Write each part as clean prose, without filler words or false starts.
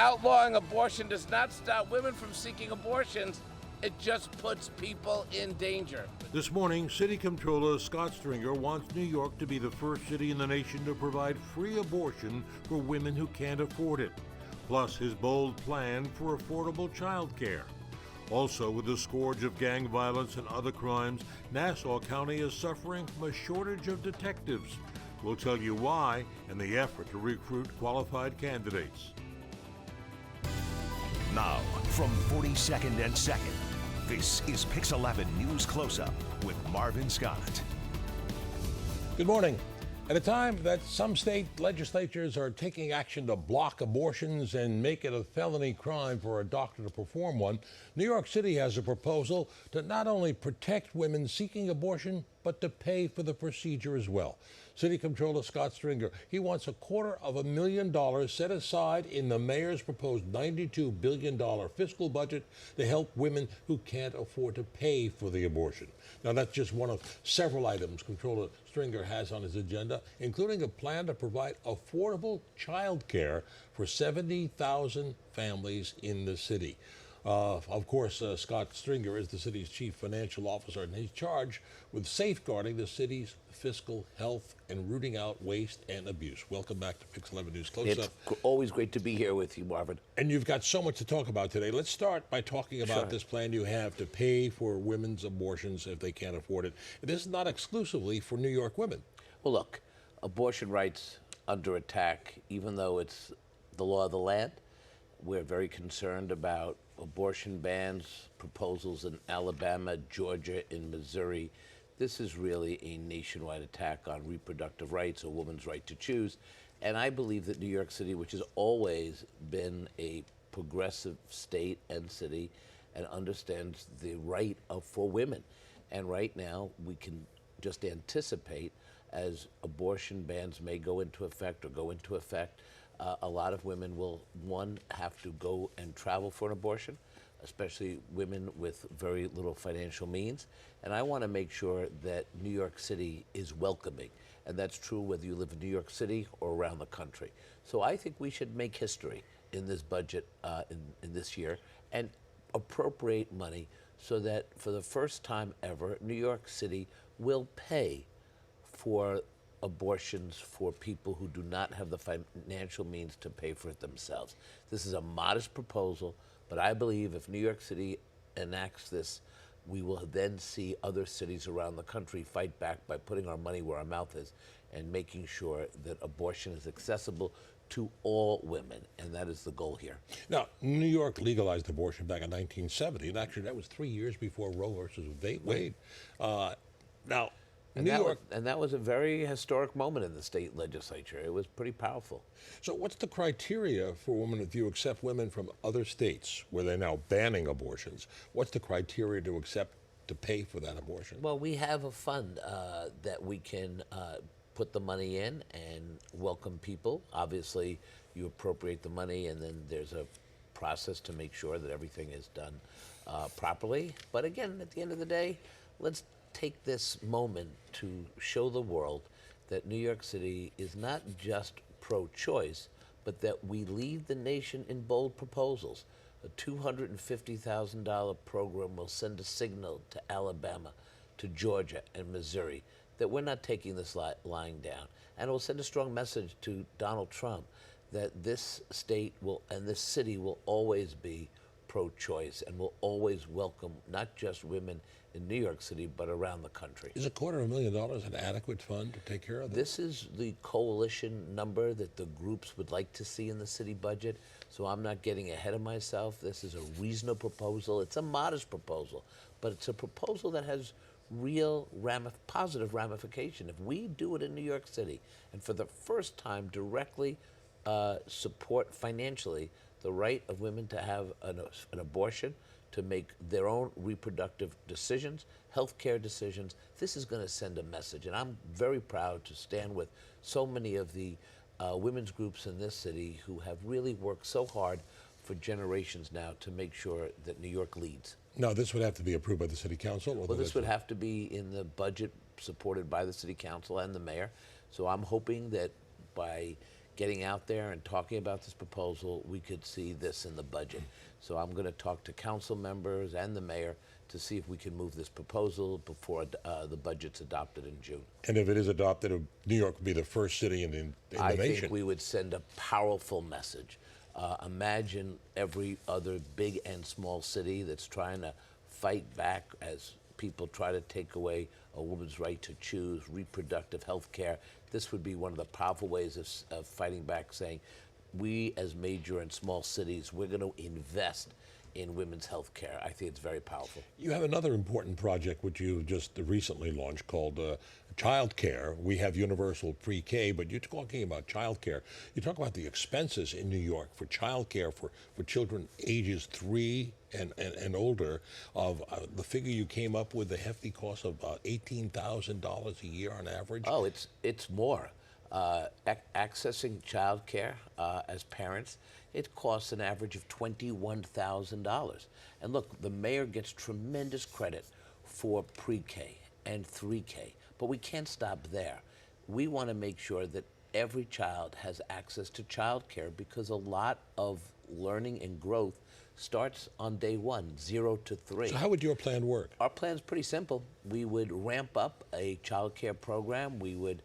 outlawing abortion does not stop women from seeking abortions. It just puts people in danger. This morning, City Comptroller Scott Stringer wants New York to be the first city in the nation to provide free abortion for women who can't afford it, plus his bold plan for affordable childcare. Also, with the scourge of gang violence and other crimes, Nassau County is suffering from a shortage of detectives. We'll tell you why and the effort to recruit qualified candidates. Now, from 42nd and 2nd, this is Pix 11 News Closeup with Marvin Scott. Good morning. At a time that some state legislatures are taking action to block abortions and make it a felony crime for a doctor to perform one, New York City has a proposal to not only protect women seeking abortion, but to pay for the procedure as well. City Comptroller Scott Stringer, he wants $250,000 set aside in the mayor's proposed $92 billion fiscal budget to help women who can't afford to pay for the abortion. Now, that's just one of several items Comptroller Stringer has on his agenda, including a plan to provide affordable child care for 70,000 families in the city. Of course, Scott Stringer is the city's chief financial officer, and he's charged with safeguarding the city's fiscal health and rooting out waste and abuse. Welcome back to Pix 11 News Close Up. It's always great to be here with you, Marvin. And you've got so much to talk about today. Let's start by talking about this plan you have to pay for women's abortions if they can't afford it. This is not exclusively for New York women. Well, look, abortion rights under attack, even though it's the law of the land. We're very concerned about abortion bans, proposals in Alabama, Georgia, in Missouri. This is really a nationwide attack on reproductive rights, a woman's right to choose. And I believe that New York City, which has always been a progressive state and city, and understands the right for women. And right now, we can just anticipate as abortion bans may go into effect or go into effect, a lot of women will, one, have to go and travel for an abortion, especially women with very little financial means. And I want to make sure that New York City is welcoming. And that's true whether you live in New York City or around the country. So I think we should make history in this budget in this year and appropriate money so that for the first time ever, New York City will pay for abortions for people who do not have the financial means to pay for it themselves. This is a modest proposal, but I believe if New York City enacts this, we will then see other cities around the country fight back by putting our money where our mouth is and making sure that abortion is accessible to all women, and that is the goal here. Now, New York legalized abortion back in 1970, and actually that was 3 years before Roe versus Wade. Now, New York, and that was a very historic moment in the state legislature. It was pretty powerful. So what's the criteria for women, if you accept women from other states where they're now banning abortions, what's the criteria to accept to pay for that abortion? Well, we have a fund that we can put the money in and welcome people. Obviously, you appropriate the money and then there's a process to make sure that everything is done properly. But again, at the end of the day, let's take this moment to show the world that New York City is not just pro-choice, but that we lead the nation in bold proposals. A $250,000 program will send a signal to Alabama, to Georgia and Missouri that we're not taking this lying down. And it will send a strong message to Donald Trump that this state will and this city will always be pro-choice and will always welcome not just women in New York City, but around the country. Is $250,000 an adequate fund to take care of this? This is the coalition number that the groups would like to see in the city budget, so I'm not getting ahead of myself. This is a reasonable proposal. It's a modest proposal, but it's a proposal that has real positive ramification. If we do it in New York City, and for the first time directly support financially the right of women to have an abortion, to make their own reproductive decisions, healthcare decisions. This is going to send a message, and I'm very proud to stand with so many of the women's groups in this city who have really worked so hard for generations now to make sure that New York leads. No, this would have to be approved by the city council? Well, this would have to be in the budget supported by the city council and the mayor. So I'm hoping that by getting out there and talking about this proposal, we could see this in the budget. So I'm going to talk to council members and the mayor to see if we can move this proposal before the budget's adopted in June. And if it is adopted, New York would be the first city in the I nation. think we would send a powerful message. Imagine every other big and small city that's trying to fight back as people try to take away a woman's right to choose reproductive health care. This would be one of the powerful ways of fighting back, saying we as major and small cities, we're going to invest in women's health care. I think it's very powerful. You have another important project which you just recently launched called childcare. We have universal pre-K, but you're talking about childcare. You talk about the expenses in New York for childcare for children ages 3 and older. Of the figure you came up with, the hefty cost of $18,000 a year on average. Oh, it's more. Accessing childcare as parents, it costs an average of $21,000. And look, the mayor gets tremendous credit for pre-K and 3K, but we can't stop there. We want to make sure that every child has access to childcare because a lot of learning and growth starts on day 1, 0 to 3. So how would your plan work? Our plan's pretty simple. We would ramp up a childcare program. We would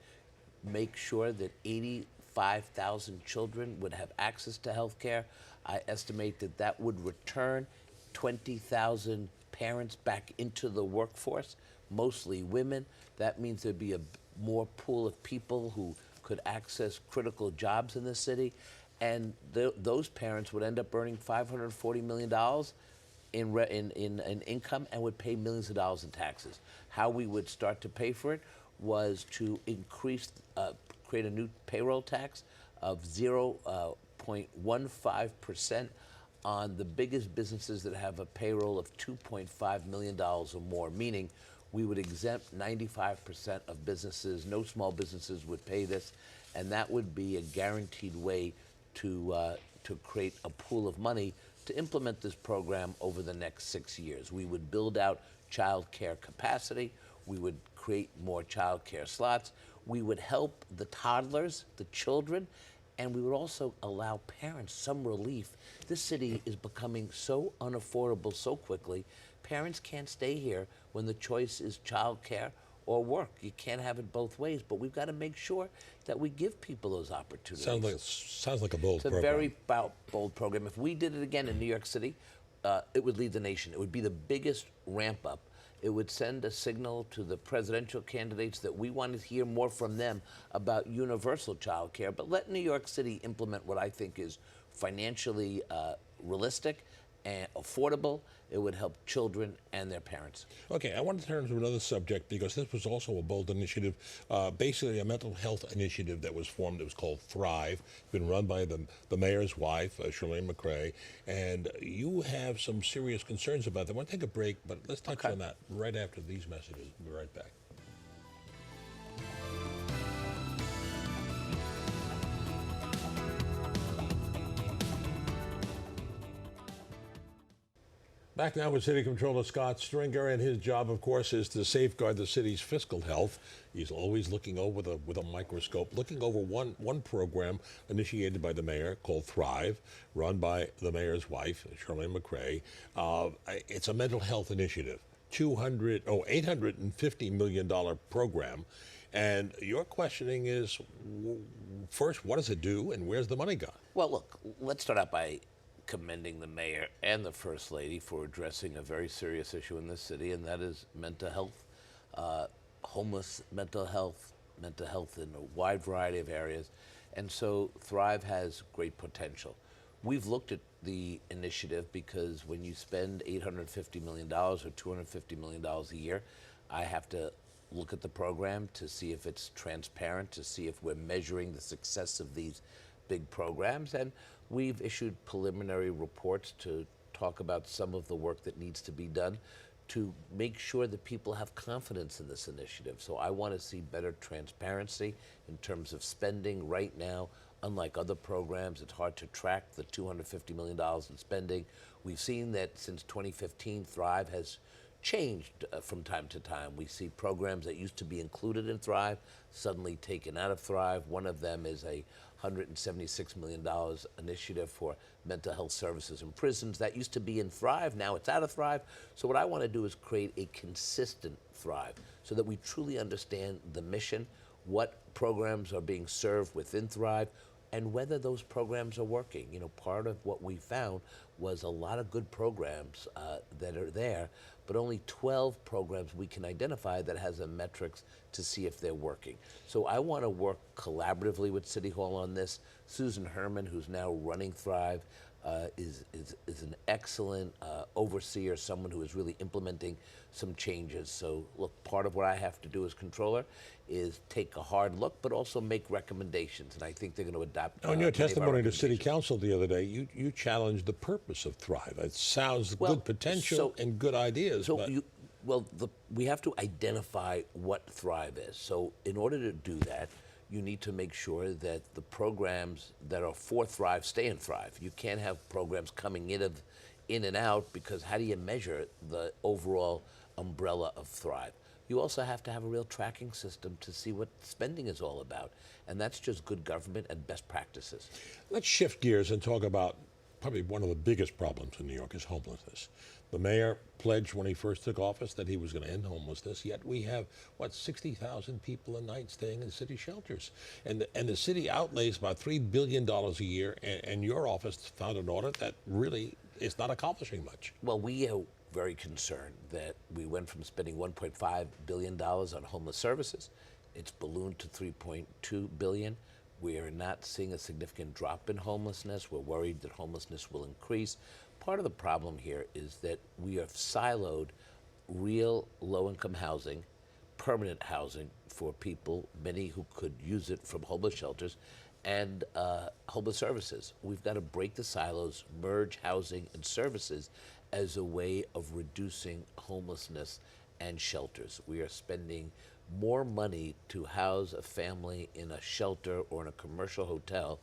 make sure that 85,000 children would have access to health care. I estimate that would return 20,000 parents back into the workforce, mostly women. That means there'd be a more pool of people who could access critical jobs in the city. And those parents would end up earning $540 million in income and would pay millions of dollars in taxes. How we would start to pay for it was to create a new payroll tax of 0.15% on the biggest businesses that have a payroll of $2.5 million or more, meaning we would exempt 95% of businesses. No small businesses would pay this, and that would be a guaranteed way to create a pool of money to implement this program over the next 6 years. We would build out child care capacity. We would create more child care slots. We would help the toddlers, the children, and we would also allow parents some relief. This city is becoming so unaffordable so quickly. Parents can't stay here when the choice is child care or work. You can't have it both ways, but we've got to make sure that we give people those opportunities. Sounds like a bold program. It's a very bold program. If we did it again in New York City, it would lead the nation. It would be the biggest ramp up. It would send a signal to the presidential candidates that we want to hear more from them about universal child care, but let New York City implement what I think is financially realistic and affordable. It would help children and their parents. Okay, I want to turn to another subject because this was also a bold initiative, basically a mental health initiative that was formed. It was called Thrive. It's been run by the mayor's wife, Charlene McRae, and you have some serious concerns about that. I want to take a break, but let's touch on that right after these messages. We'll be right back. Back now with City Comptroller Scott Stringer, and his job, of course, is to safeguard the city's fiscal health. He's always looking over with a microscope, looking over one program initiated by the mayor called Thrive, run by the mayor's wife, Charlene McRae. It's a mental health initiative, $850 million program. And your questioning is, first, what does it do, and where's the money gone? Well, look, let's start out by commending the mayor and the first lady for addressing a very serious issue in this city, and that is mental health, homeless mental health in a wide variety of areas. And so Thrive has great potential. We've looked at the initiative because when you spend $850 million or $250 million a year, I have to look at the program to see if it's transparent, to see if we're measuring the success of these big programs. And we've issued preliminary reports to talk about some of the work that needs to be done to make sure that people have confidence in this initiative. So I want to see better transparency in terms of spending. Right now, unlike other programs, it's hard to track the $250 million in spending. We've seen that since 2015, Thrive has changed from time to time. We see programs that used to be included in Thrive suddenly taken out of Thrive. One of them is a $176 million initiative for mental health services in prisons. That used to be in Thrive, now it's out of Thrive. So what I want to do is create a consistent Thrive so that we truly understand the mission, what programs are being served within Thrive, and whether those programs are working. You know, part of what we found was a lot of good programs that are there, but only 12 programs we can identify that has a metrics to see if they're working. So I want to work collaboratively with City Hall on this. Susan Herman, who's now running Thrive, is an excellent overseer, someone who is really implementing some changes. So look, part of what I have to do as controller is take a hard look, but also make recommendations, and I think they're going to adopt. In your many of our testimony to City recommendations. Council the other day, you challenged the purpose of Thrive. It sounds good potential and good ideas. So but we have to identify what Thrive is. So in order to do that, you need to make sure that the programs that are for Thrive stay in Thrive. You can't have programs coming in and out, because how do you measure the overall umbrella of Thrive? You also have to have a real tracking system to see what spending is all about. And that's just good government and best practices. Let's shift gears and talk about probably one of the biggest problems in New York is homelessness. The mayor pledged when he first took office that he was going to end homelessness, yet we have, 60,000 people a night staying in city shelters. And the city outlays about $3 billion a year, and your office found an audit that really is not accomplishing much. Well, we are very concerned that we went from spending $1.5 billion on homeless services. It's ballooned to $3.2 billion. We are not seeing a significant drop in homelessness. We're worried that homelessness will increase. Part of the problem here is that we have siloed real low-income housing, permanent housing for people, many who could use it from homeless shelters, and homeless services. We've got to break the silos, merge housing and services as a way of reducing homelessness and shelters. We are spending more money to house a family in a shelter or in a commercial hotel,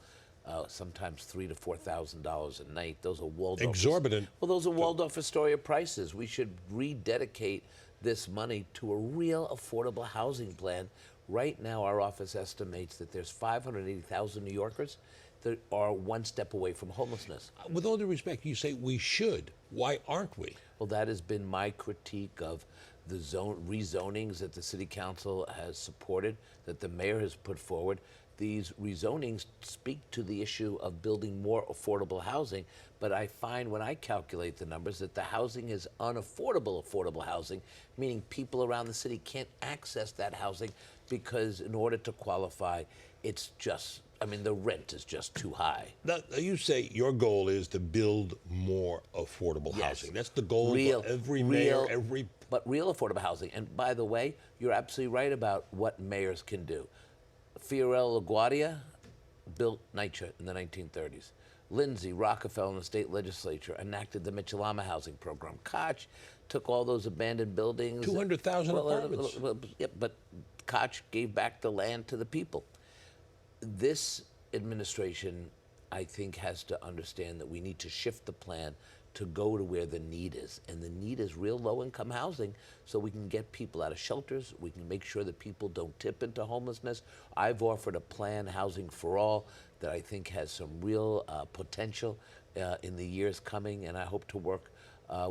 sometimes $3,000 to $4,000 a night. Those are Waldorf. Exorbitant. Well, those are Waldorf Astoria prices. We should rededicate this money to a real affordable housing plan. Right now, our office estimates that there's 580,000 New Yorkers that are one step away from homelessness. With all due respect, you say we should. Why aren't we? Well, that has been my critique of the rezonings that the City Council has supported, that the mayor has put forward. These rezonings speak to the issue of building more affordable housing, but I find when I calculate the numbers that the housing is affordable housing, meaning people around the city can't access that housing because in order to qualify, it's just, the rent is just too high. Now, you say your goal is to build more affordable housing. That's the goal for every mayor, But real affordable housing. And by the way, you're absolutely right about what mayors can do. Fiorello LaGuardia built NYCHA in the 1930s. Lindsay Rockefeller in the state legislature enacted the Mitchell-Lama housing program. Koch took all those abandoned buildings. 200,000 apartments. But Koch gave back the land to the people. This administration, I think, has to understand that we need to shift the plan to go to where the need is. And the need is real low-income housing so we can get people out of shelters. We can make sure that people don't tip into homelessness. I've offered a plan, Housing for All, that I think has some real potential in the years coming, and I hope to work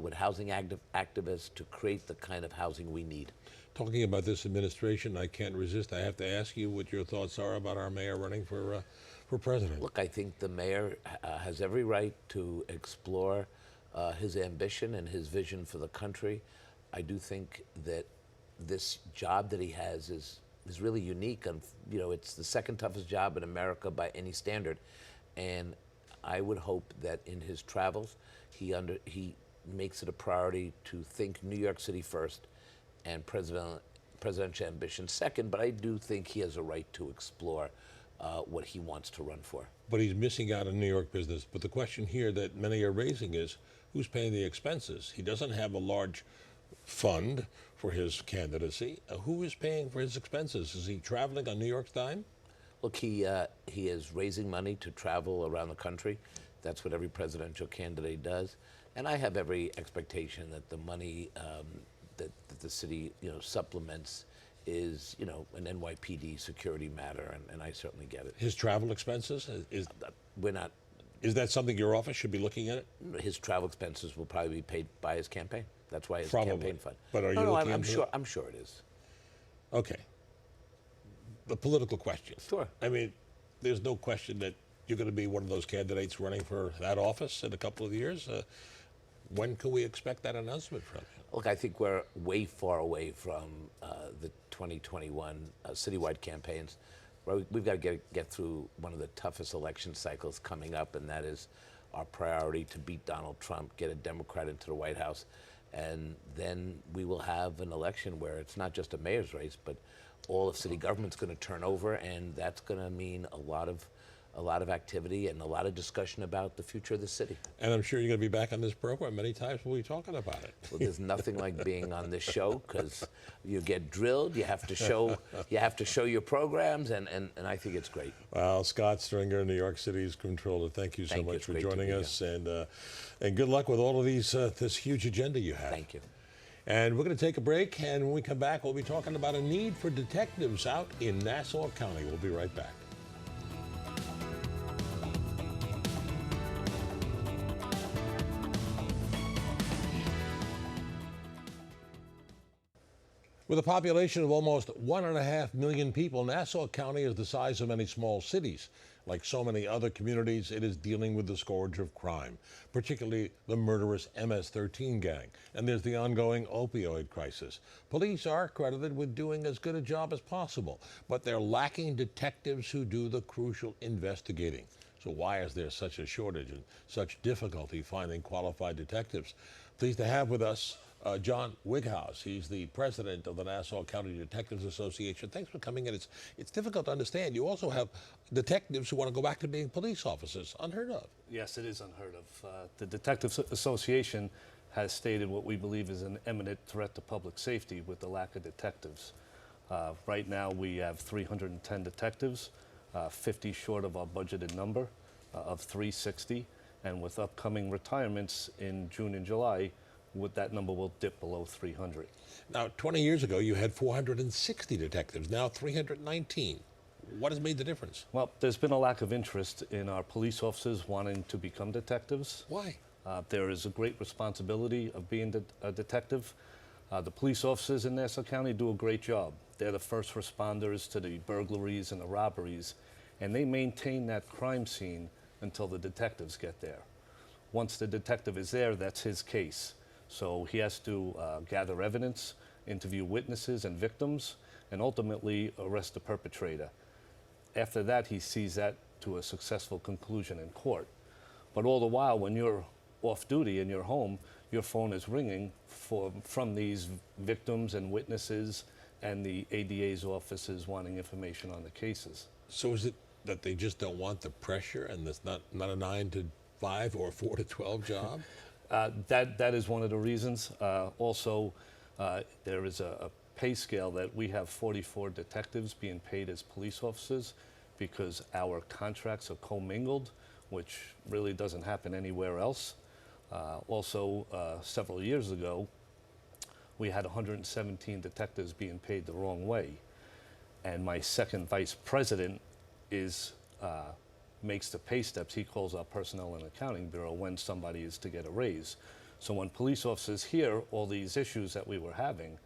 with housing activists to create the kind of housing we need. Talking about this administration, I can't resist. I have to ask you what your thoughts are about our mayor running for president. Look, I think the mayor has every right to explore his ambition and his vision for the country. I do think that this job that he has is really unique. And, it's the second toughest job in America by any standard. And I would hope that in his travels, he makes it a priority to think New York City first and presidential ambition second. But I do think he has a right to explore what he wants to run for. But he's missing out on New York business. But the question here that many are raising is, who's paying the expenses? He doesn't have a large fund for his candidacy. Who is paying for his expenses? Is he traveling on New York's dime? Look, he is raising money to travel around the country. That's what every presidential candidate does. And I have every expectation that the money that the city, supplements is, an NYPD security matter, and I certainly get it. His travel expenses, We're not. is that something your office should be looking at? His travel expenses will probably be paid by his campaign. That's why his Probably. campaign fund. But are you no, looking I'm into sure. it? I'm sure it is. Okay. The political question. Sure. I mean, there's no question that you're going to be one of those candidates running for that office in a couple of years. When can we expect that announcement from you? Look, I think we're way far away from the 2021 citywide campaigns. We've got to get through one of the toughest election cycles coming up, and that is our priority to beat Donald Trump, get a Democrat into the White House, and then we will have an election where it's not just a mayor's race, but all of city government's going to turn over, and that's going to mean a lot of activity and a lot of discussion about the future of the city. And I'm sure you're going to be back on this program many times. We'll be talking about it. Well, there's nothing like being on this show because you get drilled. You have to show your programs, and I think it's great. Well, Scott Stringer, New York City's Comptroller, thank you so much for joining us, and good luck with all of these this huge agenda you have. Thank you. And we're going to take a break, and when we come back, we'll be talking about a need for detectives out in Nassau County. We'll be right back. With a population of almost 1.5 million people, Nassau County is the size of many small cities. Like so many other communities, it is dealing with the scourge of crime, particularly the murderous MS-13 gang. And there's the ongoing opioid crisis. Police are credited with doing as good a job as possible, but they're lacking detectives who do the crucial investigating. So why is there such a shortage and such difficulty finding qualified detectives? Pleased to have with us John Wighouse. He's the president of the Nassau County Detectives Association. Thanks for coming in. It's difficult to understand. You also have detectives who want to go back to being police officers. Unheard of. Yes, it is unheard of. The Detectives Association has stated what we believe is an imminent threat to public safety with the lack of detectives. Right now we have 310 detectives, 50 short of our budgeted number of 360, and with upcoming retirements in June and July, that number will dip below 300. Now, 20 years ago, you had 460 detectives, now 319. What has made the difference? Well, there's been a lack of interest in our police officers wanting to become detectives. Why? There is a great responsibility of being a detective. The police officers in Nassau County do a great job. They're the first responders to the burglaries and the robberies, and they maintain that crime scene until the detectives get there. Once the detective is there, that's his case. So he has to gather evidence, interview witnesses and victims, and ultimately arrest the perpetrator. After that, he sees that to a successful conclusion in court. But all the while, when you're off duty in your home, your phone is ringing from these victims and witnesses and the ADA's offices wanting information on the cases. So is it that they just don't want the pressure and it's not a 9 to 5 or 4 to 12 job? That is one of the reasons. Also, there is a pay scale that we have 44 detectives being paid as police officers because our contracts are commingled, which really doesn't happen anywhere else. Also, several years ago, we had 117 detectives being paid the wrong way. And my second vice president makes the pay steps. He calls our Personnel and Accounting Bureau when somebody is to get a raise. So when police officers hear all these issues that we were having,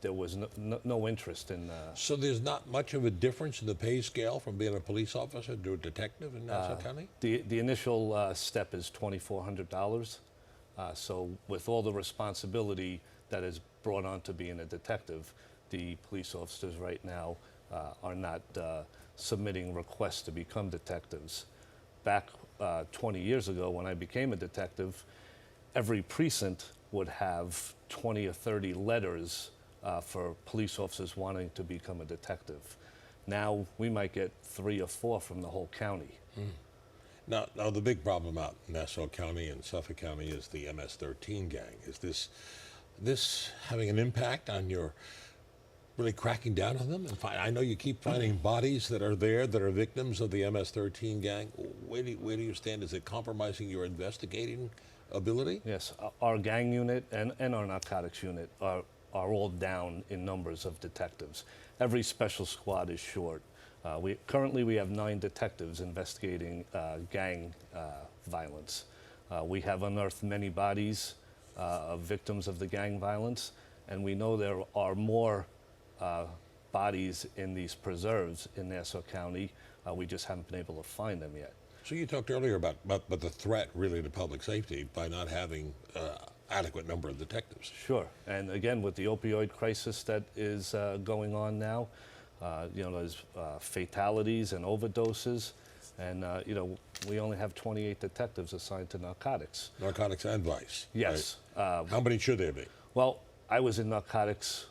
there was no interest in... So there's not much of a difference in the pay scale from being a police officer to a detective in Nassau County? The initial step is $2,400. So with all the responsibility that is brought on to being a detective, the police officers right now are not submitting requests to become detectives. Back 20 years ago when I became a detective, every precinct would have 20 or 30 letters for police officers wanting to become a detective. Now we might get 3 or 4 from the whole county. Now the big problem out in Nassau County and Suffolk County is the MS-13 gang. Is this having an impact on your really cracking down on them? And I know you keep finding bodies that are there that are victims of the MS-13 gang. Where do you stand? Is it compromising your investigating ability? Yes, our gang unit and our narcotics unit are all down in numbers of detectives. Every special squad is short. Currently we have 9 detectives investigating gang violence. We have unearthed many bodies of victims of the gang violence, and we know there are more bodies in these preserves in Nassau County. We just haven't been able to find them yet. So you talked earlier about the threat really to public safety by not having adequate number of detectives. Sure, and again with the opioid crisis that is going on now, there's fatalities and overdoses, and we only have 28 detectives assigned to narcotics. Narcotics and vice. Yes. Right? How many should there be? Well, I was in narcotics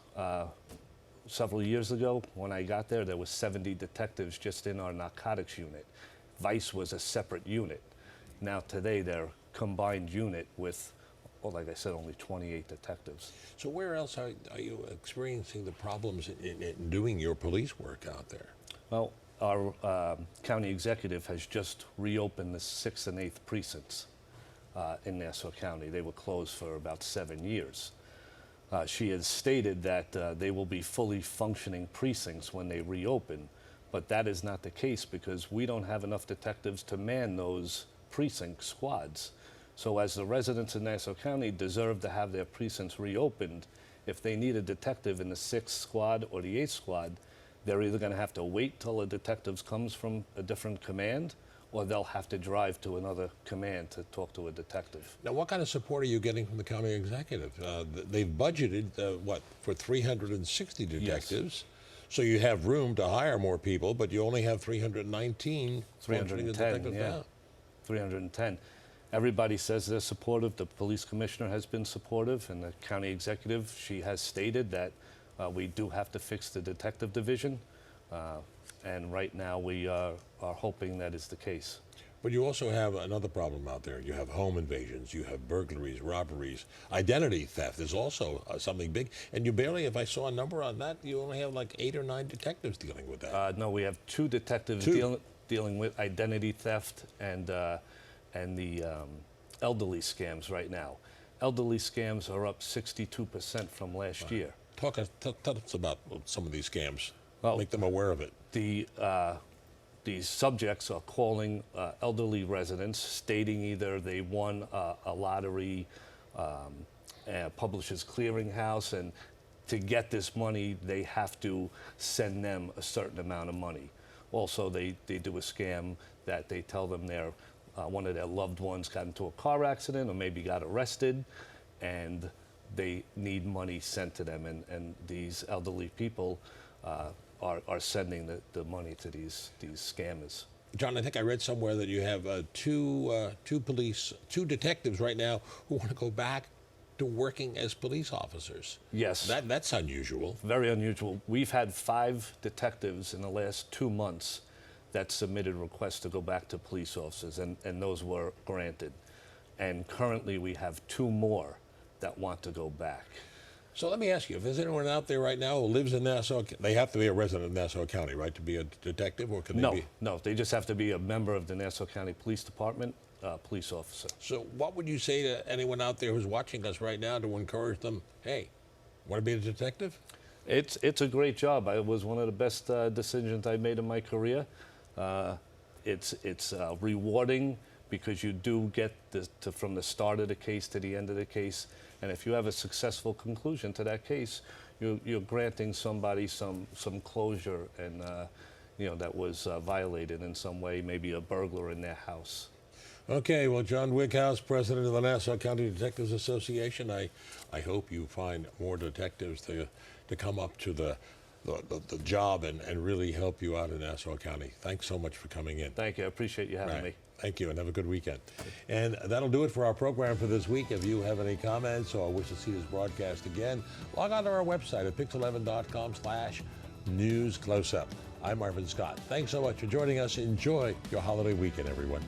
several years ago. When I got there, there was 70 detectives just in our narcotics unit. Vice was a separate unit. Now today they're a combined unit with, well, like I said, only 28 detectives. So where else are you experiencing the problems in doing your police work out there? Well, our county executive has just reopened the 6th and 8th precincts in Nassau County. They were closed for about 7 years. She has stated that they will be fully functioning precincts when they reopen, but that is not the case because we don't have enough detectives to man those precinct squads. So as the residents in Nassau County deserve to have their precincts reopened, if they need a detective in the 6th squad or the 8th squad, they're either going to have to wait till a detective comes from a different command, or they'll have to drive to another command to talk to a detective. Now, what kind of support are you getting from the county executive? They've budgeted, for 360 detectives. Yes. So you have room to hire more people, but you only have 319 functioning detectives now. 310. Everybody says they're supportive. The police commissioner has been supportive, and the county executive, she has stated that we do have to fix the detective division. And right now we are hoping that is the case. But you also have another problem out there. You have home invasions, you have burglaries, robberies, identity theft is also something big. And you barely, if I saw a number on that, you only have like 8 or 9 detectives dealing with that. No, we have 2 detectives dealing with identity theft and the elderly scams right now. Elderly scams are up 62% from last year. Tell us about some of these scams. Well, make them aware of it. These subjects are calling elderly residents, stating either they won a lottery, Publishers Clearinghouse, and to get this money, they have to send them a certain amount of money. Also, they do a scam that they tell them one of their loved ones got into a car accident or maybe got arrested, and they need money sent to them, and these elderly people are sending the money to these scammers. John, I think I read somewhere that you have two detectives right now who want to go back to working as police officers. Yes. That's unusual. Very unusual. We've had 5 detectives in the last 2 months that submitted requests to go back to police officers, and those were granted. And currently we have 2 more that want to go back. So let me ask you, if there's anyone out there right now who lives in Nassau, they have to be a resident of Nassau County, right, to be a detective, or can they be? No, they just have to be a member of the Nassau County Police Department, police officer. So what would you say to anyone out there who's watching us right now to encourage them, hey, want to be a detective? It's a great job. It was one of the best decisions I made in my career. It's rewarding because you do get from the start of the case to the end of the case. And if you have a successful conclusion to that case, you're granting somebody some closure, and that was violated in some way, maybe a burglar in their house. Okay, well, John Wickhouse, president of the Nassau County Detectives Association, I hope you find more detectives to come up to the job and really help you out in Nassau County. Thanks so much for coming in. Thank you. I appreciate you having me. Thank you, and have a good weekend. And that'll do it for our program for this week. If you have any comments or wish to see this broadcast again, log on to our website at pix11.com/newscloseup. I'm Marvin Scott. Thanks so much for joining us. Enjoy your holiday weekend, everyone.